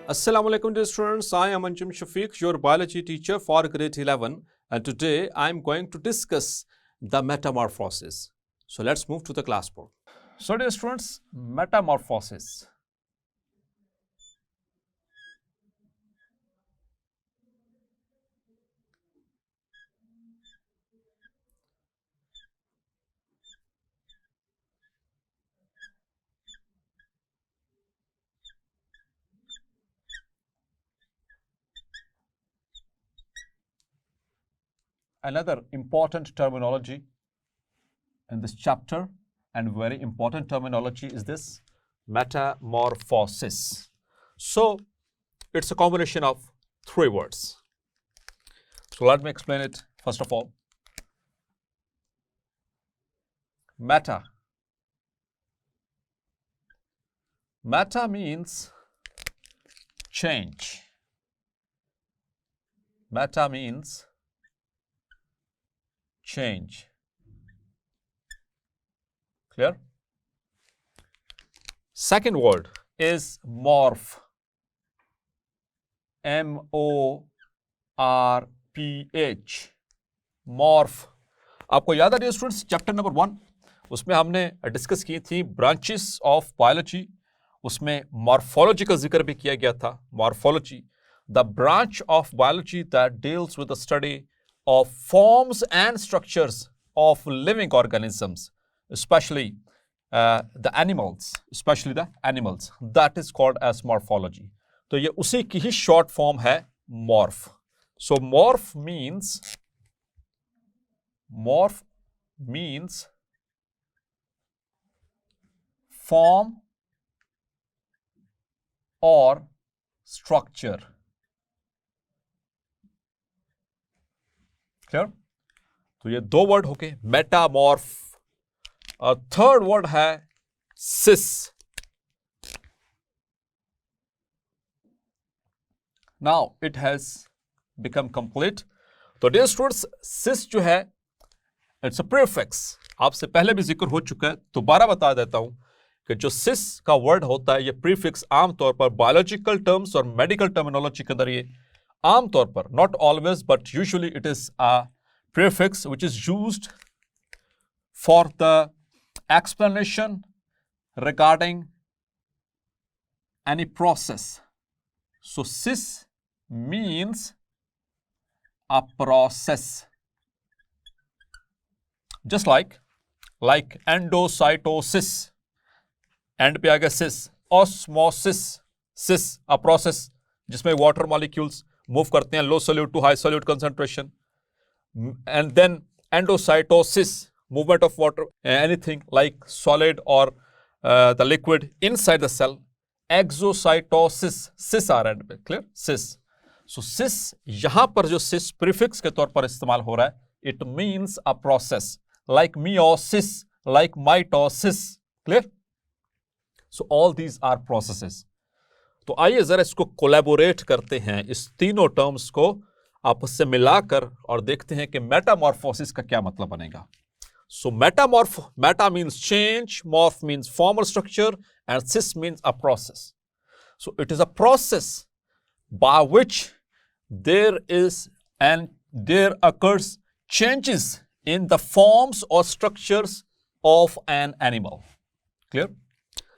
Assalamu alaikum dear students, I am Anjum Shafiq, your biology teacher for grade 11, and today I am going to discuss the metamorphosis. So let's move to the class board. So dear students, metamorphosis. Another important terminology in this chapter and very important terminology is this metamorphosis. So it's a combination of three words. So let me explain it first of all. Meta. Meta means change. Meta means change. Clear? Second word is morph. M-O-R-P-H. Morph. आपको याद है students chapter number 1 उसमें हमने discuss की थी branches of biology, उसमें morphology का जिक्र भी किया गया था. Morphology, the branch of biology that deals with the study of forms and structures of living organisms, especially the animals, that is called as morphology. तो ये उसी की ही short form है morph. So morph means form or structure. Clear? तो ये दो word हो गए मेटामॉर्फ. और थर्ड वर्ड है sis. Now it has become complete. तो डियर स्टूडेंट्स, सिस जो है इट्स अ प्रीफिक्स. आपसे पहले भी जिक्र हो चुका है, दोबारा बता देता हूं कि जो सिस का वर्ड होता है, ये प्रीफिक्स आमतौर पर बायोलॉजिकल टर्म्स और मेडिकल टर्मिनोलॉजी के अंदर ये आमतौर पर, not always but usually it is a prefix which is used for the explanation regarding any process. So cis means a process, just like endocytosis, end पे आ गया cis. Osmosis, cis a process जिसमें water molecules move करते हैं low solute to high solute concentration. And then endocytosis, movement of water, anything like solid और the liquid inside the cell. Exocytosis, sis आ रहा है पे, क्लियर? सिस. सो सिस यहां पर जो सिस प्रीफिक्स के तौर पर इस्तेमाल हो रहा है, it means a process like meiosis, like mitosis. Clear? So all these are processes. तो आइए जरा इसको कोलैबोरेट करते हैं, इस तीनों टर्म्स को आपस से मिलाकर, और देखते हैं कि मेटामॉर्फोसिस का क्या मतलब बनेगा. So meta means change, morph means form और structure, and sis means a process. So it is a process by which there occurs changes in the forms और structures of an animal. Clear?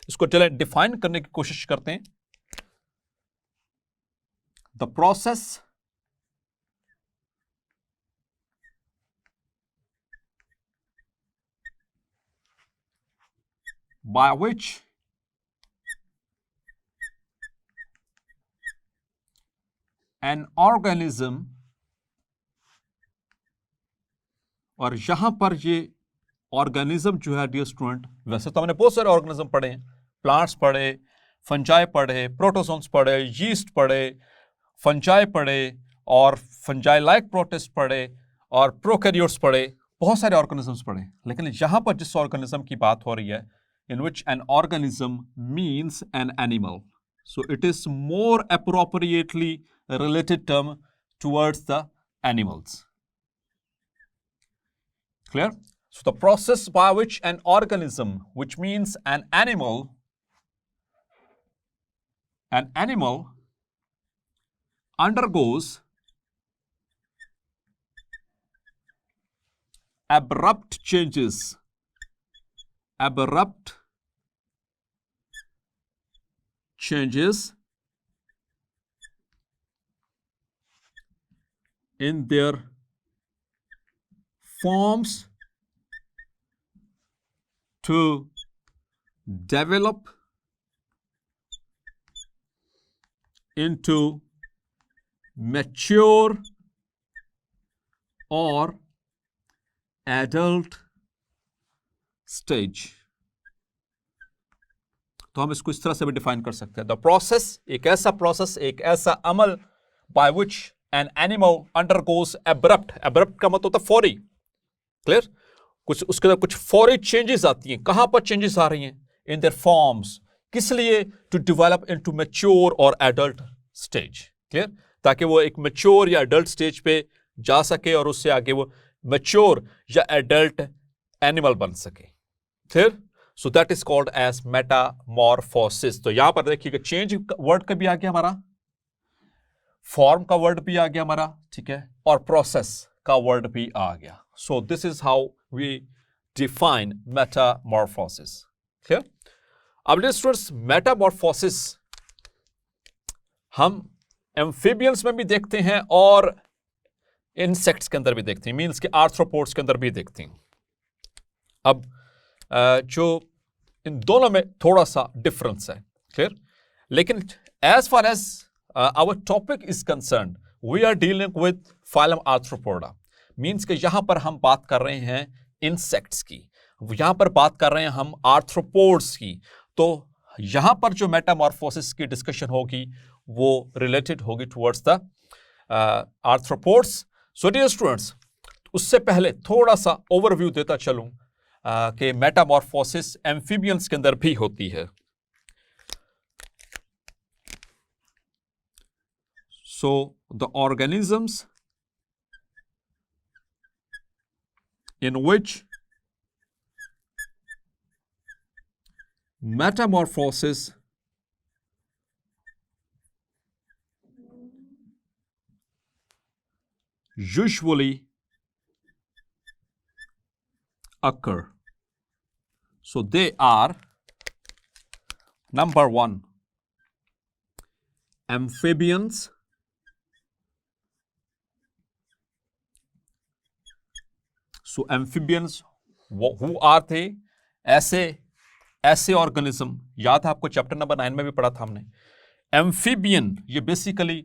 इसको चलें define करने की कोशिश करते हैं. The process by which an organism, और यहां पर ये ऑर्गेनिज्म जो है डियर स्टूडेंट, वैसे तो हमने बहुत सारे ऑर्गेनिज्म पढ़े हैं, प्लांट्स पढ़े, फंजाई पढ़े, प्रोटोजोन्स पढ़े, यीस्ट पढ़े, फंजाई पढ़े, और फंजाई लाइक प्रोटिस्ट पढ़े, और प्रोकैरियोट्स पढ़े, बहुत सारे ऑर्गेनिजम्स पढ़े. लेकिन यहां पर जिस ऑर्गेनिज्म की बात हो रही है, in which an organism means an animal, so it is more appropriately related term towards the animals. Clear? So the process by which an organism, which means an animal undergoes abrupt changes in their forms to develop into mature or adult stage. तो हम इसको इस तरह से भी define कर सकते हैं. द प्रोसेस, एक ऐसा प्रोसेस, एक ऐसा अमल by which an animal undergoes abrupt. Abrupt का मतलब होता है फौरी. क्लियर? कुछ उसके अंदर कुछ फौरी चेंजेस आती हैं. कहां पर चेंजेस आ रही हैं? In their forms. किस लिए? टू डेवलप इनटू मैच्योर और एडल्ट स्टेज. क्लियर? ताकि वो एक मैच्योर या एडल्ट स्टेज पे जा सके और उससे आगे वो मैच्योर या एडल्ट एनिमल बन सके. Clear? So that is called as metamorphosis. तो यहां पर देखिएगा चेंज वर्ड का भी आ गया हमारा, फॉर्म का वर्ड भी आ गया हमारा, ठीक है, और प्रोसेस का वर्ड भी आ गया. So this is how we define metamorphosis. Clear? अब स्टूडेंट्स, मेटामॉर्फोसिस हम एम्फीबियंस में भी देखते हैं और इंसेक्ट्स के अंदर भी देखते हैं, मीन्स के आर्थ्रोपोड्स के अंदर भी देखते हैं. अब जो इन दोनों में थोड़ा सा डिफरेंस है. क्लियर? लेकिन as far as our topic is concern, we are dealing with phylum arthropoda. Means के यहां पर हम बात कर रहे हैं इंसेक्ट्स की, यहां पर बात कर रहे हैं हम आर्थ्रोपोड्स की. तो यहां पर जो मेटामॉर्फोसिस की डिस्कशन होगी वो रिलेटेड होगी towards the arthropods. So dear students, उससे पहले थोड़ा सा ओवरव्यू देता चलूं कि मेटामॉर्फोसिस एम्फीबियंस के अंदर भी होती है. So the organisms in which metamorphosis usually occur. So they are, number one, amphibians, so amphibians who are they? ऐसे ऑर्गेनिज्म, याद है आपको चैप्टर नंबर 9 में भी पढ़ा था हमने. एम्फीबियन ये बेसिकली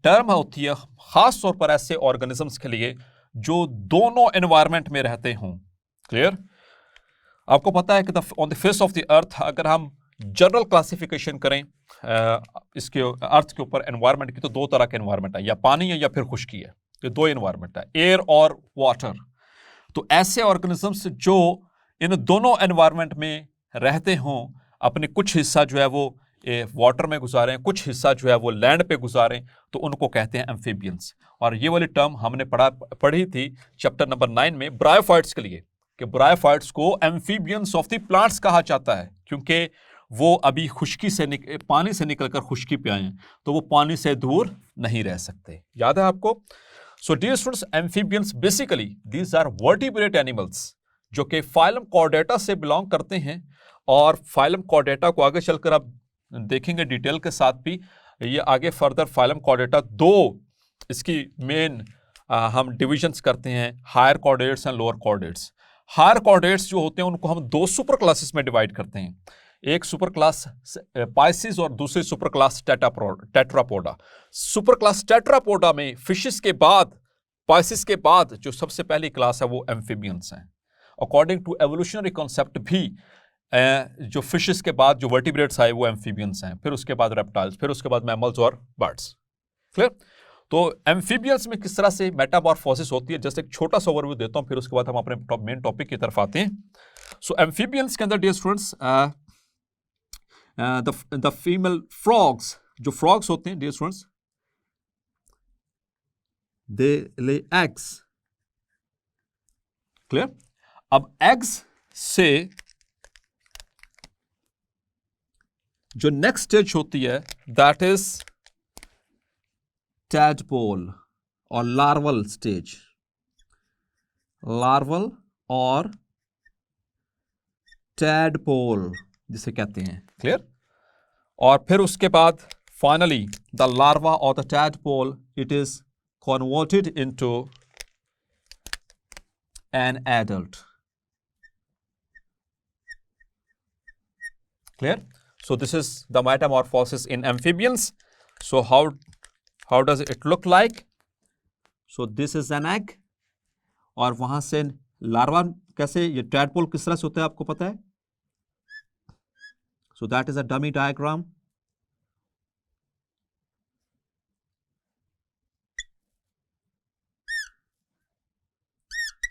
टर्म होती है खास तौर पर ऐसे ऑर्गेनिजम्स के लिए जो दोनों एनवायरनमेंट में रहते हों. क्लियर? आपको पता है कि on the face of the earth अगर हम जनरल क्लासिफिकेशन करें इसके अर्थ के ऊपर एनवायरनमेंट की, तो दो तरह के एनवायरनमेंट है, या पानी है या फिर खुश्की है. ये दो एनवायरनमेंट है, एयर और वाटर. तो ऐसे ऑर्गेनिजम्स जो इन दोनों एनवायरनमेंट में रहते हों, अपने कुछ हिस्सा जो है वो वाटर में गुजारें, कुछ हिस्सा जो है वो लैंड पे गुजारें, तो उनको कहते हैं एम्फीबियंस. और ये वाली टर्म हमने पढ़ी थी चैप्टर नंबर 9 में ब्रायोफाइट्स के लिए, कि ब्रायोफाइट्स को एम्फीबियंस ऑफ द प्लांट्स कहा जाता है, क्योंकि वो अभी खुश्की से पानी से निकलकर खुश्की पे आए हैं, तो वो पानी से दूर नहीं रह सकते. याद है आपको? So dear students, amphibians basically these are vertebrate animals जो कि फाइलम कॉर्डेटा से बिलोंग करते हैं. और फाइलम कॉर्डेटा को आगे चलकर आप देखेंगे डिटेल के साथ भी. ये आगे फर्दर फाइलम कॉर्डेटा दो इसकी मेन हम डिविजन्स करते हैं, higher chordates and lower chordates. Higher chordates जो होते हैं उनको हम दो सुपर क्लासेस में डिवाइड करते हैं. एक सुपर क्लास पाइसिस और दूसरी super class Tetrapoda. Super class Tetrapoda में फिशेस के बाद, पाइसिस के बाद जो सबसे पहली क्लास है वो एम्फीबियंस हैं. अकॉर्डिंग टू एवोल्यूशनरी कॉन्सेप्ट भी जो फिशेस के बाद जो वर्टिब्रेट्स आए वो एम्फीबियंस हैं, फिर उसके बाद रेप्टाइल्स, फिर उसके बाद मैमल्स और बर्ड्स. क्लियर? तो एम्फीबियंस में किस तरह से मेटामॉर्फोसिस होती है, जैसे एक छोटा सा ओवरव्यू देता हूं, फिर उसके बाद हम अपने मेन टॉपिक की तरफ आते हैं. सो एम्फीबियंस के अंदर dear students the female frogs, जो फ्रॉग्स होते हैं डियर स्टूडेंट्स, दे ले एग्स. क्लियर? अब एग्स से जो नेक्स्ट स्टेज होती है दैट इज tadpole और larval stage, larval और tadpole जिसे कहते हैं, क्लियर। और फिर उसके बाद फाइनली द लार्वा और the tadpole, it is converted into an adult, clear. So this is the metamorphosis in amphibians. So how does it look like? So this is an egg, और वहां से larva कैसे, ये tadpole किस तरह से होता है आपको पता है? So that is a dummy diagram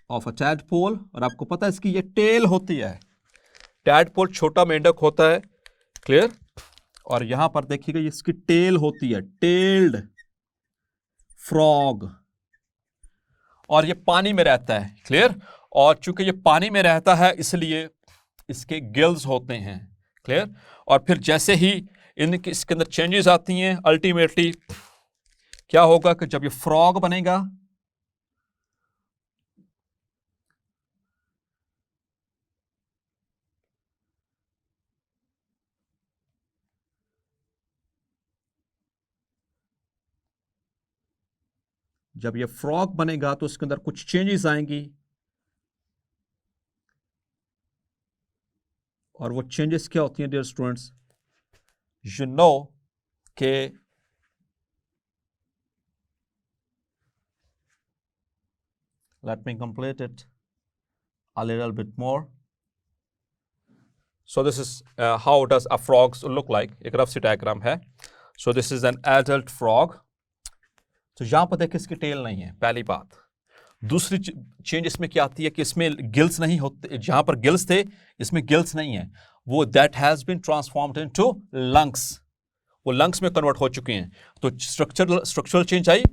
of a tadpole, और आपको पता है इसकी ये टेल होती है। टैडपोल छोटा मेंढक होता है, क्लियर। और यहां पर देखिएगा इसकी टेल होती है, टेल्ड फ्रॉग, और ये पानी में रहता है, क्लियर। और चूंकि ये पानी में रहता है इसलिए इसके गिल्स होते हैं, क्लियर। और फिर जैसे ही इसके अंदर चेंजेस आती हैं, अल्टीमेटली क्या होगा कि जब ये फ्रॉग बनेगा, जब ये फ्रॉग बनेगा तो इसके अंदर कुछ चेंजेस आएंगी, और वो चेंजेस क्या होती हैं डियर स्टूडेंट्स? यू नो के let me complete it a little bit more. So this is how does a frog look like? एक रफ सी डायग्राम है. So this is an adult frog. तो यहां पर देखिए इसकी टेल नहीं है, पहली बात. दूसरी चेंज इसमें क्या आती है कि इसमें गिल्स नहीं होते, जहां पर गिल्स थे इसमें गिल्स नहीं है, वो that has been transformed into lungs, वो लंग्स में कन्वर्ट हो चुके हैं. तो स्ट्रक्चरल चेंज आई,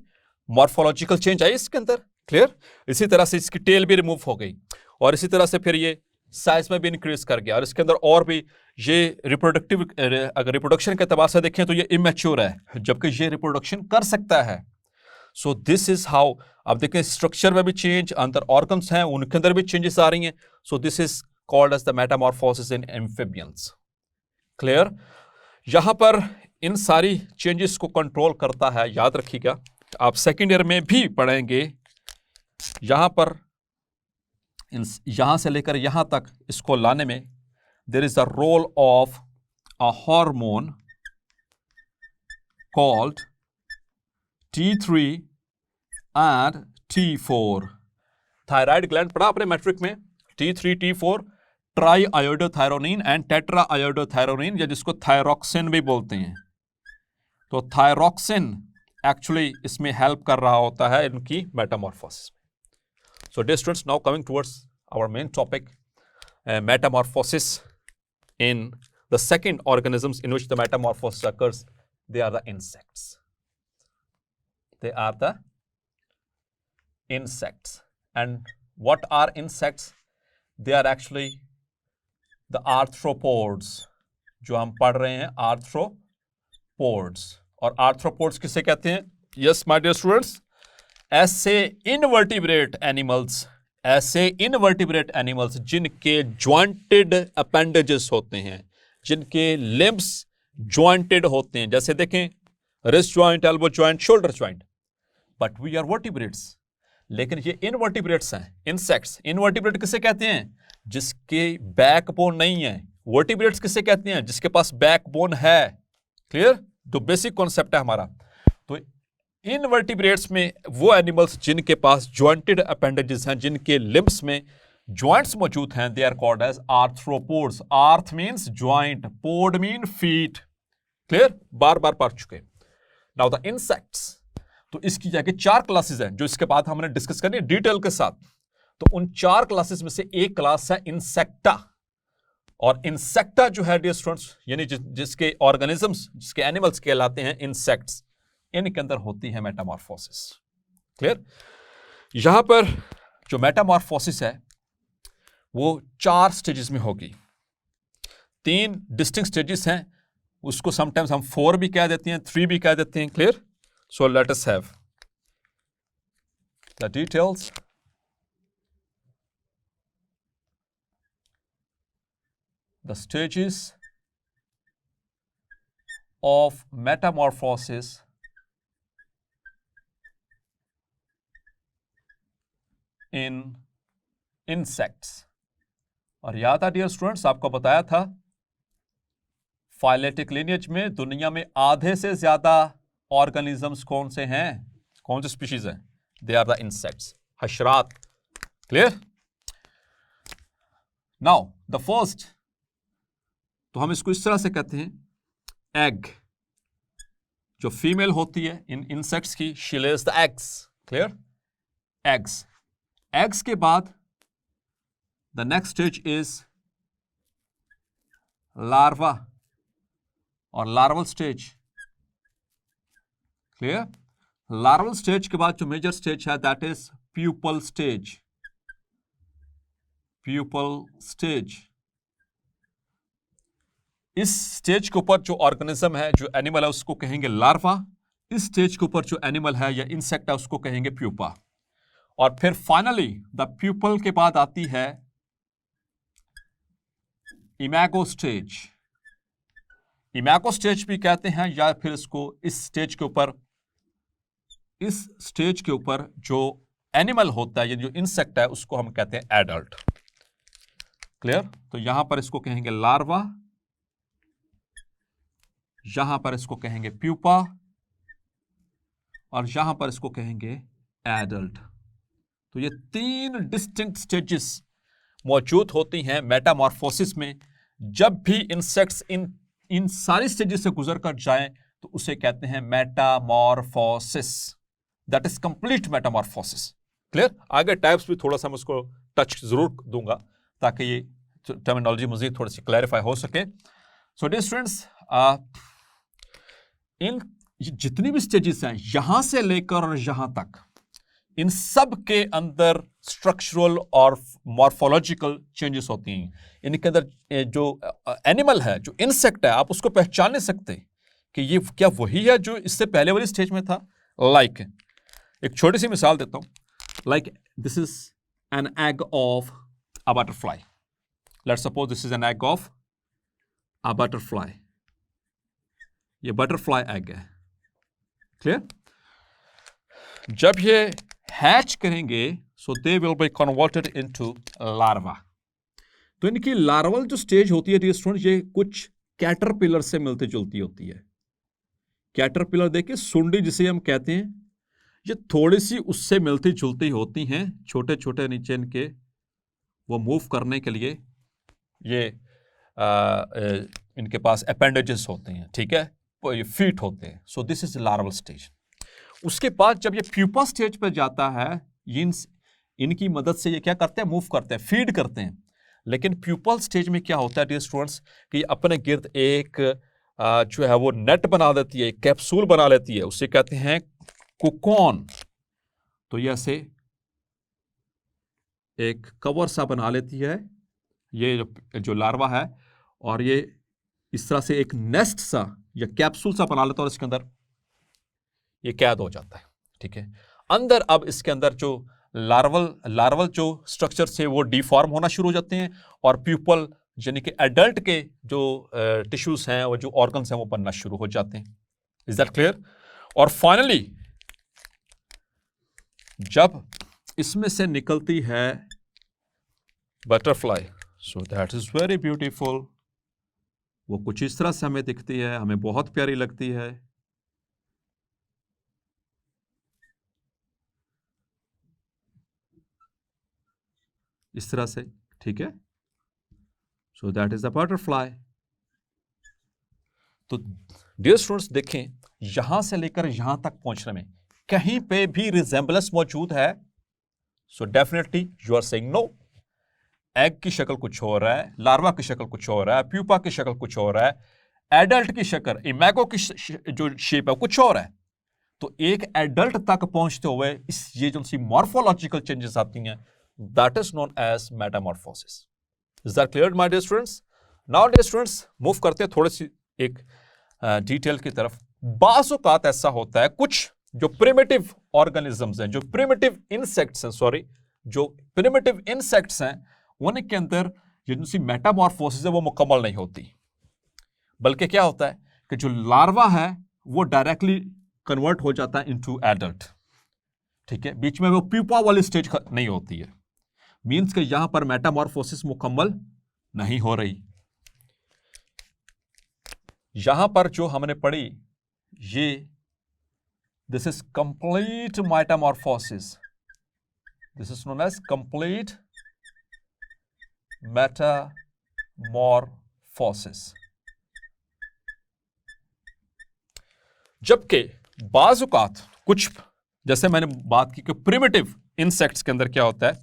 मॉर्फोलॉजिकल चेंज आई इसके अंदर, क्लियर. इसी तरह से इसकी टेल भी रिमूव हो गई, और इसी तरह से फिर ये साइज में भी इंक्रीज कर गया, और इसके अंदर और भी ये अगर रिप्रोडक्शन के एतबार से देखें तो ये इमेच्योर है, जबकि ये रिप्रोडक्शन कर सकता है. So this is how. अब देखें स्ट्रक्चर में भी चेंज, अंदर ऑर्गन्स हैं उनके अंदर भी चेंजेस आ रही हैं. So this is called as the metamorphosis in amphibians, clear. यहां पर इन सारी चेंजेस को कंट्रोल करता है, याद रखिएगा आप सेकेंड ईयर में भी पढ़ेंगे. यहां पर यहां से लेकर यहां तक इसको लाने में there is the role of a hormone called T3 and T4. Thyroid gland पढ़ा आपने मैट्रिक में, T3 T4 triiodothyronine and tetraiodothyronine, या जिसको थायरोक्सिन भी बोलते हैं. तो थायरोक्सिन एक्चुअली इसमें हेल्प कर रहा होता है इनकी Metamorphosis. So dear students, now coming towards our main topic, metamorphosis in the second organisms in which the metamorphosis occurs, they are the insects. They are the insects. And what are insects? They are actually the arthropods. जो हम पढ़ रहे हैं arthropods. और arthropods किसे कहते हैं? Yes, my dear students. ऐसे इनवर्टिब्रेट एनिमल्स जिनके ज्वाइंटेड अपेंडेजेस होते हैं, जिनके लिम्ब्स ज्वाइंटेड होते हैं, जैसे देखें wrist joint, elbow joint, shoulder joint. But we are vertebrates. लेकिन ये इनवर्टिब्रेट्स हैं, इंसेक्ट्स. इनवर्टिब्रेट किसे कहते हैं? जिसके बैकबोन नहीं है. वर्टिब्रेट्स किसे कहते हैं? जिसके पास बैकबोन है. क्लियर? तो बेसिक कॉन्सेप्ट है हमारा. तो इनवर्टिब्रेट्स में वो एनिमल्स जिनके पास ज्वाइंटेड अपेंडेजेस हैं, जिनके लिम्ब्स में ज्वाइंट्स मौजूद हैं, they are called as arthropods. Arth means joint, pod mean feet. Clear? बार बार पढ़ चुके. Now the insects. तो इसकी जाके 4 क्लासेस हैं जो इसके बाद हमने डिस्कस करनी है डिटेल के साथ. तो उन 4 क्लासेस में से एक क्लास है इंसेक्टा. और इंसेक्टा जो है डियर स्टूडेंट्स, यानी जिसके ऑर्गेनिजम्स, जिसके एनिमल्स कहलाते हैं इंसेक्ट्स, इनके अंदर होती है मेटामॉर्फोसिस. क्लियर? यहां पर जो मेटामॉर्फोसिस है वो 4 स्टेजेस में होगी. 3 डिस्टिंक्ट स्टेजेस हैं, उसको समटाइम्स हम 4 भी कह देते हैं, 3 भी कह देते हैं. Clear? So let us have the details. The stages of metamorphosis in insects. और याद था डियर स्टूडेंट्स, आपको बताया था फाइलेटिक लिनियज में दुनिया में आधे से ज्यादा ऑर्गेनिजम्स कौन से हैं, कौन से स्पीशीज हैं? दे आर द इंसेक्ट्स, हशरात। क्लियर? नाउ द फर्स्ट, तो हम इसको इस तरह से कहते हैं, एग। जो फीमेल होती है इन इंसेक्ट्स की, she lays the eggs. Clear? Eggs. Eggs के बाद the next stage is larva और larval stage. Clear? Larval stage के बाद जो मेजर स्टेज है that is pupal stage. Pupal stage. इस स्टेज के ऊपर जो ऑर्गेनिज्म है, जो एनिमल है, उसको कहेंगे लार्वा। इस स्टेज के ऊपर जो एनिमल है या इंसेक्ट है उसको कहेंगे प्यूपा। और फिर फाइनली द प्यूपल के बाद आती है इमेगो स्टेज। इमेगो स्टेज भी कहते हैं, या फिर इसको इस स्टेज के ऊपर जो एनिमल होता है या जो इंसेक्ट है उसको हम कहते हैं एडल्ट। क्लियर? तो यहां पर इसको कहेंगे लार्वा, यहां पर इसको कहेंगे प्यूपा और यहां पर इसको कहेंगे एडल्ट। तो ये 3 डिस्टिंक्ट स्टेजेस मौजूद होती हैं मेटामॉर्फोसिस में। जब भी इंसेक्ट्स इन सारी स्टेजेस से गुजर कर जाएं तो उसे कहते हैं Metamorphosis. That is complete Metamorphosis. Clear? आगे टाइप्स भी थोड़ा सा मैं उसको टच जरूर दूंगा ताकि ये टर्मिनोलॉजी मजीद थोड़ी सी क्लैरिफाई हो सके। सो डियर स्टूडेंट्स, इन जितनी भी स्टेजेस हैं यहां से लेकर और यहां तक, इन सब के अंदर स्ट्रक्चरल और मॉर्फोलॉजिकल चेंजेस होती हैं। इनके अंदर जो एनिमल है, जो इंसेक्ट है, आप उसको पहचान नहीं सकते कि ये क्या वही है जो इससे पहले वाली स्टेज में था। लाइक एक छोटी सी मिसाल देता हूं। Like this is an egg of a butterfly. Let's suppose this is an egg of a butterfly. ये बटरफ्लाई एग है। क्लियर? जब ये हैच करेंगे so they will be converted into larva. तो इनकी लार्वल जो स्टेज होती है डियर स्टूडेंट, ये कुछ कैटरपिलर से मिलती जुलती होती है। कैटरपिलर देखिए, सुंडी जिसे हम कहते हैं, ये थोड़ी सी उससे मिलती जुलती होती हैं। छोटे छोटे नीचे इनके वो मूव करने के लिए ये इनके पास अपेंडेजेस होते हैं। ठीक है? ये फीट होते हैं। So this is larval stage. उसके बाद जब ये प्यूपा स्टेज पर जाता है, इनकी मदद से ये क्या करते हैं? मूव करते हैं, फीड करते हैं। लेकिन प्यूपल स्टेज में क्या होता है डियर स्टूडेंट्स कि अपने गिर्द एक जो है वो नेट बना देती है, कैप्सूल बना लेती है, उसे कहते हैं कोकोन। तो ये ऐसे एक कवर सा बना लेती है ये जो लार्वा है, और ये इस तरह से एक नेस्ट सा या कैप्सूल सा बना लेता है और इसके अंदर ये कैद हो जाता है। ठीक है? अंदर अब इसके अंदर जो लार्वल जो स्ट्रक्चर से वो डिफॉर्म होना शुरू हो जाते हैं और प्यूपल यानी कि एडल्ट के जो टिश्यूज हैं और जो ऑर्गन्स हैं वो बनना शुरू हो जाते हैं। Is that clear? और फाइनली जब इसमें से निकलती है butterfly, so that is very beautiful. वो कुछ इस तरह से हमें दिखती है, हमें बहुत प्यारी लगती है। इस तरह से। ठीक है? सो दैट इज द बटरफ्लाई। तो डियर स्टूडेंट्स देखें, यहां से लेकर यहां तक पहुंचने में कहीं पे भी रिजेंबलेंस मौजूद है? So definitely you are saying no. Egg की शक्ल कुछ और है, लार्वा की शक्ल कुछ और है, प्यूपा की शक्ल कुछ और है, एडल्ट की शक्ल, इमेगो की जो शेप है कुछ और है। तो एक एडल्ट तक पहुंचते हुए ये जो सी मॉर्फोलॉजिकल चेंजेस आती हैं, that is known as metamorphosis. Is that clear my dear students? Now dear students move करते हैं थोड़ी सी एक डिटेल की तरफ। बाज़ औक़ात ऐसा होता है, कुछ जो प्रिमिटिव ऑर्गेनिजम्स हैं, जो प्रिमिटिव इंसेक्ट्स हैं, सॉरी, जो प्रिमिटिव इंसेक्ट्स हैं, उनके अंदर जिनसी मेटामॉर्फोसिस है वो मुकम्मल नहीं होती, बल्कि क्या होता है कि जो लार्वा है वो डायरेक्टली कन्वर्ट हो जाता है इनटू एडल्ट। ठीक है, बीच में वो प्यूपा वाली स्टेज नहीं होती है, मींस कि यहां पर मेटामॉर्फोसिस मुकम्मल नहीं हो रही। यहां पर जो हमने पढ़ी ये this is complete metamorphosis, this is known as complete metamorphosis. जबकि बाजुकात कुछ, जैसे मैंने बात की कि प्रिमिटिव इंसेक्ट्स के अंदर क्या होता है,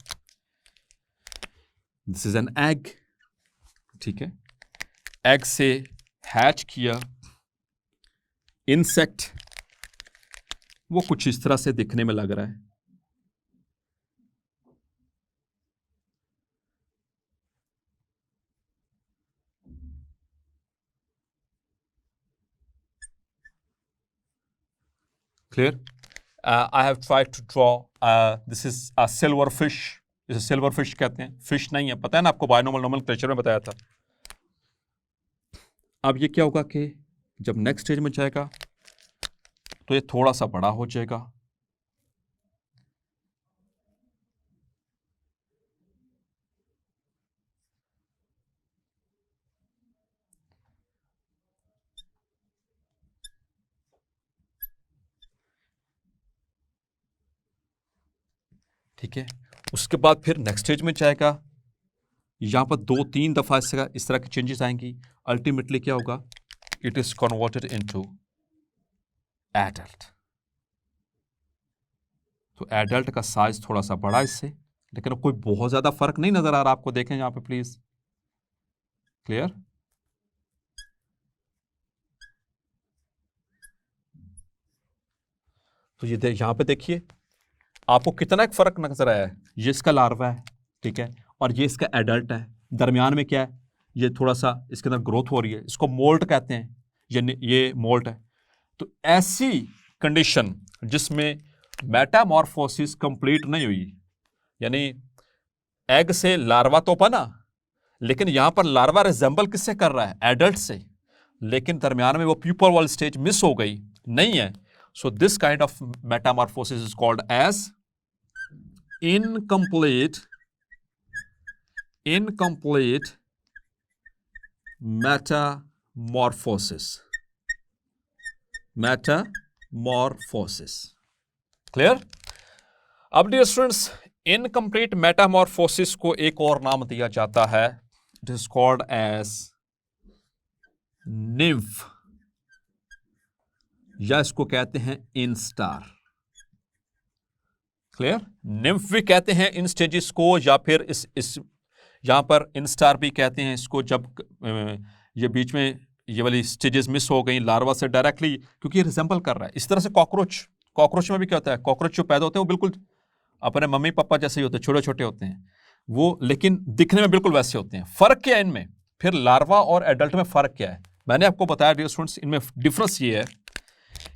दिस इज एन एग, ठीक है, एग से हैच किया इंसेक्ट, वो कुछ इस तरह से दिखने में लग रहा है। Clear? I have tried to draw, this is a silver fish, इसे सिल्वर फिश कहते हैं, फिश नहीं है, पता है ना आपको, बायोनॉर्मल नोमेनक्लेचर में बताया था। अब ये क्या होगा कि जब नेक्स्ट स्टेज में जाएगा तो ये थोड़ा सा बड़ा हो जाएगा, ठीक है। उसके बाद फिर नेक्स्ट स्टेज में जाएगा, यहां पर 2-3 दफा इस तरह की चेंजेस आएंगी, अल्टीमेटली क्या होगा, it is converted into adult. तो एडल्ट का साइज थोड़ा सा बड़ा इससे, लेकिन कोई बहुत ज्यादा फर्क नहीं नजर आ रहा आपको, देखें यहां पे प्लीज। क्लियर? तो ये यहां पे देखिए आपको कितना एक फर्क नजर आया है, ये इसका लार्वा है, ठीक है, और ये इसका एडल्ट है, दरमियान में क्या है, ये थोड़ा सा इसके अंदर ग्रोथ हो रही है, इसको मोल्ट कहते हैं, ये मोल्ट है। तो ऐसी कंडीशन जिसमें मेटामॉर्फोसिस कंप्लीट नहीं हुई, यानी एग से लार्वा तो बना, लेकिन यहां पर लार्वा रिजेंबल किससे कर रहा है, एडल्ट से, लेकिन दरमियान में वो प्यूपर वाली स्टेज मिस हो गई, नहीं है। So this kind of metamorphosis is called as incomplete metamorphosis। Clear? अब डियर स्टूडेंट्स, इनकम्प्लीट मेटामॉर्फोसिस को एक और नाम दिया जाता है, it is called as nymph, या इसको कहते हैं इंस्टार। क्लियर? निम्फ भी कहते हैं इन स्टेजेस को, या फिर इस यहां पर इंस्टार भी कहते हैं इसको, जब ये बीच में ये वाली स्टेजेस मिस हो गई लार्वा से डायरेक्टली, क्योंकि ये रिजेंबल कर रहा है। इस तरह से कॉकरोच में भी क्या होता है, कॉकरोच जो पैदा होते हैं वो बिल्कुल अपने मम्मी पापा जैसे ही होते हैं, छोटे छोटे होते हैं वो, लेकिन दिखने में बिल्कुल वैसे होते हैं। फर्क क्या है इनमें, फिर लार्वा और एडल्ट में फर्क क्या है, मैंने आपको बताया डियर स्टूडेंट्स, इनमें डिफरेंस ये है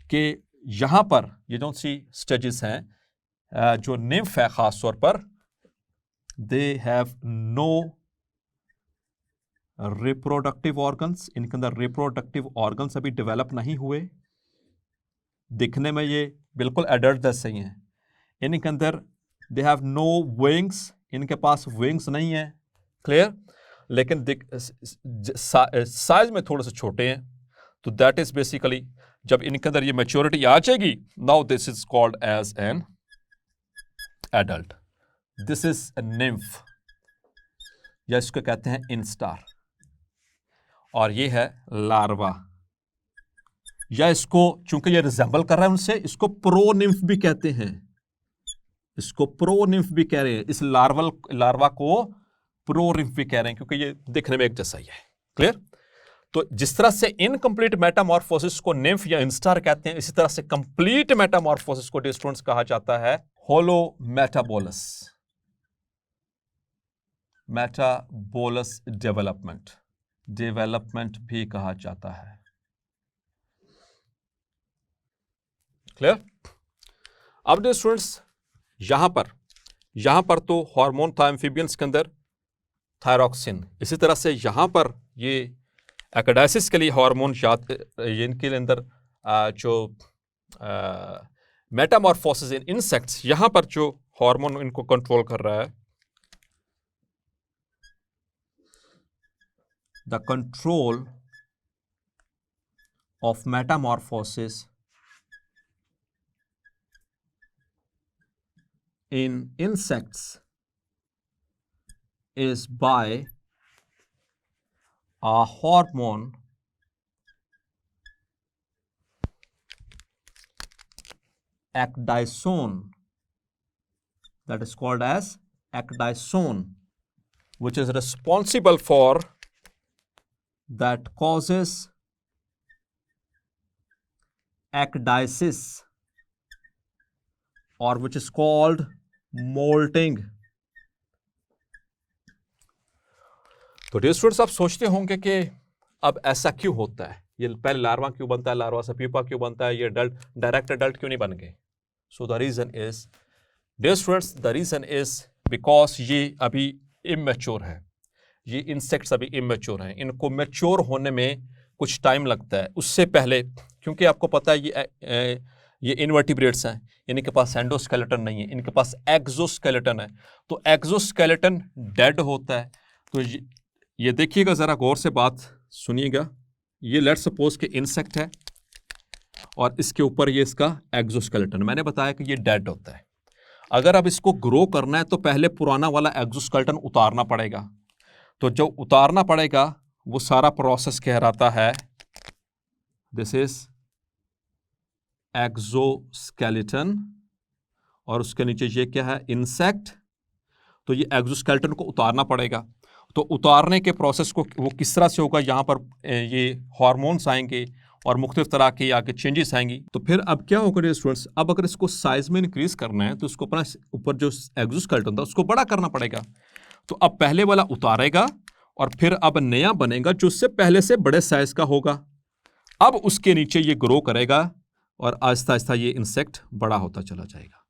कि यहां पर ये जो सी स्टेजेस हैं, जो निम्फ है खास तौर पर, they have no reproductive organs, इनके अंदर रिप्रोडक्टिव ऑर्गन्स अभी डेवलप नहीं हुए, दिखने में ये बिल्कुल एडल्ट जैसे ही हैं। इनके अंदर दे हैव नो विंग्स, इनके पास विंग्स नहीं है। क्लियर? लेकिन साइज में थोड़े से छोटे हैं। तो दैट इज बेसिकली जब इनके अंदर ये मैच्योरिटी आ जाएगी, now this is called as an adult, this is a nymph, या इसको कहते हैं इंस्टार, और ये है लार्वा, या इसको चूंकि ये रिजेंबल कर रहा है उनसे, इसको प्रो निम्फ भी कहते हैं, इसको प्रो निम्फ भी कह रहे हैं, इस लार्वा को प्रो निम्फ भी कह रहे हैं, क्योंकि ये दिखने में एक जैसा ही है। क्लियर? तो जिस तरह से इनकम्प्लीट मेटामॉर्फोसिस को निम्फ या इंस्टार कहते हैं, इसी तरह से कंप्लीट मेटामॉर्फोसिस को स्टूडेंट्स कहा जाता है होलो मेटाबोलस, मेटाबोलस डेवलपमेंट भी कहा जाता है। क्लियर? अब डियर स्टूडेंट्स यहाँ पर तो हार्मोन था एम्फीबियंस के अंदर थायरॉक्सिन, इसी तरह से यहाँ पर ये एकाडाइसिस के लिए हार्मोन इनके अंदर जो मेटामॉर्फोसिस इन इंसेक्ट्स, यहाँ पर जो हार्मोन इनको कंट्रोल कर रहा है, the control of Metamorphosis in insects is by a hormone ecdysone, that is called as ecdysone, which is responsible for that causes ecdysis, or which is called molting. तो dear students, आप सोचते होंगे कि अब ऐसा क्यों होता है, ये पहले लार्वा क्यों बनता है, लार्वा से प्यूपा क्यों बनता है, ये डायरेक्ट अडल्ट क्यों नहीं बन गए? So the reason is dear students, the reason is because ये अभी इमेच्योर है, ये इंसेक्ट्स अभी इमेच्योर हैं, इनको मैच्योर होने में कुछ टाइम लगता है। उससे पहले, क्योंकि आपको पता है ये इनवर्टिब्रेट्स हैं, इनके पास एंडोस्केलेटन नहीं है, इनके पास एक्सोस्केलेटन है, तो एक्सोस्केलेटन डेड होता है। तो ये देखिएगा, ज़रा गौर से बात सुनिएगा, ये लेट्स सपोज कि इंसेक्ट है और इसके ऊपर ये इसका एक्सोस्केलेटन, मैंने बताया कि ये डेड होता है। अगर अब इसको ग्रो करना है तो पहले पुराना वाला एक्सोस्केलेटन उतारना पड़ेगा, तो जो उतारना पड़ेगा वो सारा प्रोसेस कहलाता है, दिस इज एक्सोस्केलेटन, और उसके नीचे ये क्या है, इंसेक्ट। तो ये एक्सोस्केलेटन को उतारना पड़ेगा, तो उतारने के प्रोसेस को वो किस तरह से होगा, यहाँ पर ये हार्मोन्स आएंगे और मुख्तलिफ तरह के आगे चेंजेस आएंगी। तो फिर अब क्या होगा स्टूडेंट्स, अब अगर इसको साइज में इंक्रीज करना है तो इसको अपना ऊपर जो एक्सोस्केलेटन था उसको बड़ा करना पड़ेगा। तो अब पहले वाला उतारेगा और फिर अब नया बनेगा जो उससे पहले से बड़े साइज का होगा। अब उसके नीचे ये ग्रो करेगा और आहिस्ता आहिस्ता ये इंसेक्ट बड़ा होता चला जाएगा।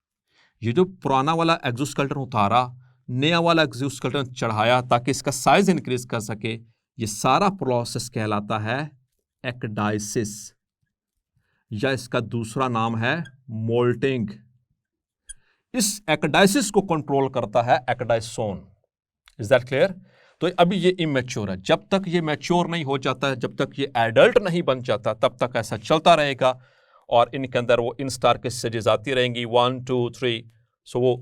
ये जो पुराना वाला एक्सोस्केलेटन उतारा, नया वाला एक्सोस्केलेटन चढ़ाया ताकि इसका साइज इंक्रीज कर सके, ये सारा प्रोसेस कहलाता है एक्डाइसिस, या इसका दूसरा नाम है मोल्टिंग। इस एक्डाइसिस को कंट्रोल करता है एक्डाइसोन। Is that clear? तो अभी ये इमेच्योर है, जब तक ये मैच्योर नहीं हो जाता है, जब तक ये एडल्ट नहीं बन जाता, तब तक ऐसा चलता रहेगा और इनके अंदर वो इन स्टार के स्टेजेस आती रहेंगी 1 2 3। सो वो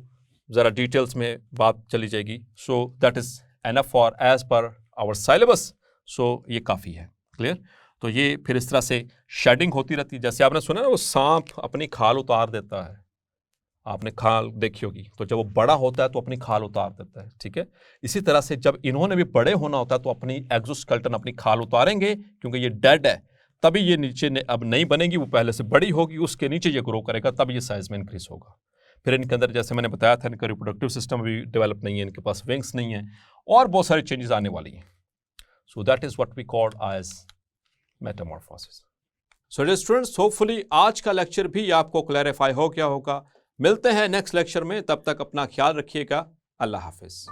ज़रा डिटेल्स में बात चली जाएगी। So that is enough for as per our syllabus. So ये काफ़ी है। क्लियर? तो ये फिर इस तरह से शेडिंग होती रहती है। जैसे आपने सुना ना, वो सांप अपनी खाल उतार देता है, आपने खाल देखी होगी, तो जब वो बड़ा होता है तो अपनी खाल उतार देता है। ठीक है, इसी तरह से जब इन्होंने भी बड़े होना होता है तो अपनी एक्सोस्केलेटन अपनी खाल उतारेंगे, क्योंकि ये डेड है, तभी ये नीचे अब नहीं बनेगी, वो पहले से बड़ी होगी, उसके नीचे ये ग्रो करेगा, तब ये साइज में इंक्रीज होगा। फिर इनके अंदर जैसे मैंने बताया था, इनका रिप्रोडक्टिव सिस्टम भी डेवलप नहीं है, इनके पास विंग्स नहीं है और बहुत सारी चेंजेस आने वाली हैं। So that is what we call as metamorphosis. So dear students, hopefully आज का लेक्चर भी आपको क्लैरिफाई हो गया होगा। मिलते हैं नेक्स्ट लेक्चर में, तब तक अपना ख्याल रखिएगा। अल्लाह हाफिज।